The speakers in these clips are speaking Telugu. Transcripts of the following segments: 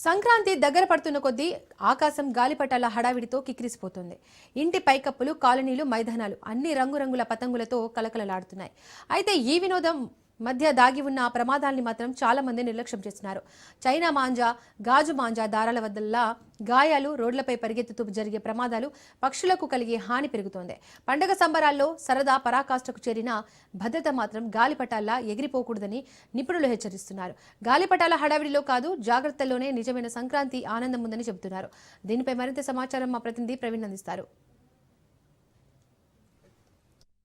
సంక్రాంతి దగ్గర పడుతున్న కొద్దీ ఆకాశం గాలిపటాల హడావిడితో కిక్కిరిసిపోతుంది. ఇంటి పైకప్పులు, కాలనీలు, మైదానాలు అన్ని రంగురంగుల పతంగులతో కలకలలాడుతున్నాయి. అయితే ఈ వినోదం మధ్య దాగి ఉన్న ప్రమాదాల్ని మాత్రం చాలా మంది నిర్లక్ష్యం చేస్తున్నారు. చైనా మాంజా, గాజు మాంజా దారాల వల్ల గాయాలు, రోడ్లపై పరిగెత్తుతూ జరిగే ప్రమాదాలు, పక్షులకు కలిగే హాని పెరుగుతోంది. పండగ సంబరాల్లో సరదా పరాకాష్ఠకు చేరిన భద్రత మాత్రం గాలిపటాల్లా ఎగిరిపోకూడదని నిపుణులు హెచ్చరిస్తున్నారు. గాలిపటాల హడావిడిలో కాదు, జాగ్రత్తల్లోనే నిజమైన సంక్రాంతి ఆనందం ఉందని చెబుతున్నారు. దీనిపై మరింత సమాచారం మా ప్రతినిధి ప్రవీణ్ అందిస్తారు.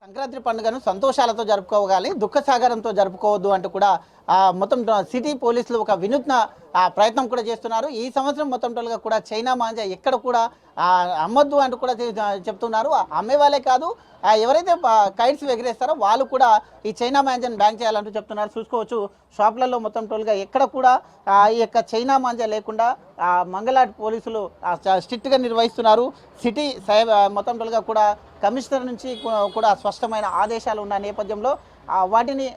సంక్రాంతి పండుగను సంతోషాలతో జరుపుకోవాలి, దుఃఖసాగరంతో జరుపుకోవద్దు అంటూ కూడా మొత్తం సిటీ పోలీసులు ఒక వినూత్న ప్రయత్నం కూడా చేస్తున్నారు. ఈ సంవత్సరం మొత్తం టోల్గా కూడా చైనా మాంజా ఎక్కడ కూడా అమ్మొద్దు అంటూ కూడా చెప్తున్నారు. అమ్మే వాళ్ళే కాదు, ఎవరైతే కైట్స్ ఎగిరేస్తారో వాళ్ళు కూడా ఈ చైనా మాంజాను బ్యాన్ చేయాలంటూ చెప్తున్నారు. చూసుకోవచ్చు, షాపులలో మొత్తం టోల్గా ఎక్కడ కూడా ఈ యొక్క చైనా మాంజా లేకుండా మంగళాట్ పోలీసులు స్ట్రిక్ట్గా నిర్వహిస్తున్నారు. సిటీ మొత్తం టోల్గా కూడా కమిషనర్ నుంచి కూడా స్పష్టమైన ఆదేశాలు ఉన్న నేపథ్యంలో వాటిని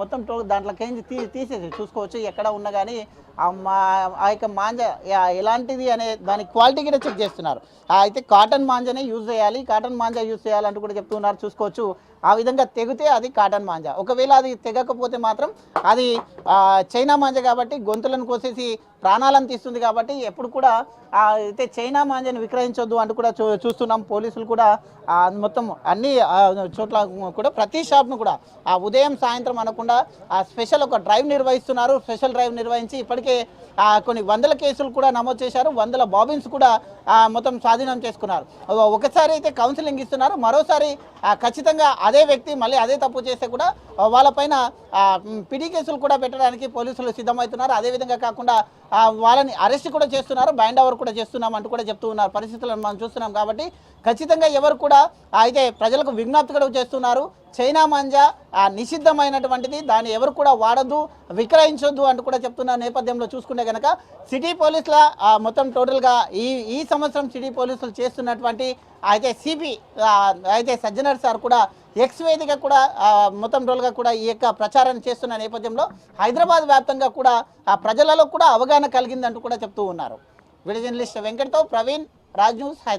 మొత్తం దాంట్లోకి తీసేసి చూసుకోవచ్చు. ఎక్కడ ఉన్నా కానీ ఆ యొక్క మాంజా ఎలాంటిది అనే దాని క్వాలిటీ కూడా చెక్ చేస్తున్నారు. అయితే కాటన్ మాంజానే యూజ్ చేయాలి, కాటన్ మాంజా యూజ్ చేయాలంటూ కూడా చెప్తున్నారు. చూసుకోవచ్చు, ఆ విధంగా తెగితే అది కాటన్ మాంజా, ఒకవేళ అది తెగకపోతే మాత్రం అది చైనా మాంజా కాబట్టి గొంతులను కోసేసి ప్రాణాలను తీస్తుంది. కాబట్టి ఎప్పుడు కూడా అయితే చైనా మాంజాను విక్రయించొద్దు అంటూ కూడా చూస్తున్నాం. పోలీసులు కూడా మొత్తం అన్ని చోట్ల కూడా ప్రతి షాప్ను కూడా ఉదయం సాయంత్రం అనకుండా స్పెషల్ ఒక డ్రైవ్ నిర్వహిస్తున్నారు. స్పెషల్ డ్రైవ్ నిర్వహించి ఇప్పటికే కొన్ని వందల కేసులు కూడా నమోదు చేశారు. వందల బాబిన్స్ కూడా మొత్తం స్వాధీనం చేసుకున్నారు. ఒకసారి అయితే కౌన్సిలింగ్ ఇస్తున్నారు, మరోసారి ఖచ్చితంగా అదే వ్యక్తి మళ్ళీ అదే తప్పు చేస్తే కూడా వాళ్ళపైన పిడి కేసులు కూడా పెట్టడానికి పోలీసులు సిద్ధమవుతున్నారు. అదేవిధంగా కాకుండా వాళ్ళని అరెస్ట్ కూడా చేస్తున్నారు, బైండ్ ఓవర్ కూడా చేస్తున్నాం అంటూ కూడా చెప్తూ ఉన్నారు. పరిస్థితులను మనం చూస్తున్నాం కాబట్టి ఖచ్చితంగా ఎవరు కూడా అయితే ప్రజలకు విజ్ఞప్తి కూడా చేస్తున్నారు. చైనా మాంజా నిషిద్ధమైనటువంటిది, దాన్ని ఎవరు కూడా వాడద్దు, విక్రయించొద్దు అంటూ కూడా చెప్తున్న నేపథ్యంలో చూసుకుంటే కనుక సిటీ పోలీసుల మొత్తం టోటల్గా ఈ సంవత్సరం సిటీ పోలీసులు చేస్తున్నటువంటి అయితే సిపి అయితే సజ్జనర్ సార్ కూడా ఎక్స్ వేదిక కూడా మొత్తం టోల్గా కూడా ఈ యొక్క ప్రచారాన్ని చేస్తున్న నేపథ్యంలో హైదరాబాద్ వ్యాప్తంగా కూడా ప్రజలలో కూడా అవగాహన కలిగిందంటూ కూడా చెప్తూ ఉన్నారు. వీడియో జర్నలిస్ట్ వెంకట్తో ప్రవీణ్, రాజ్ న్యూస్, హైదరాబాద్.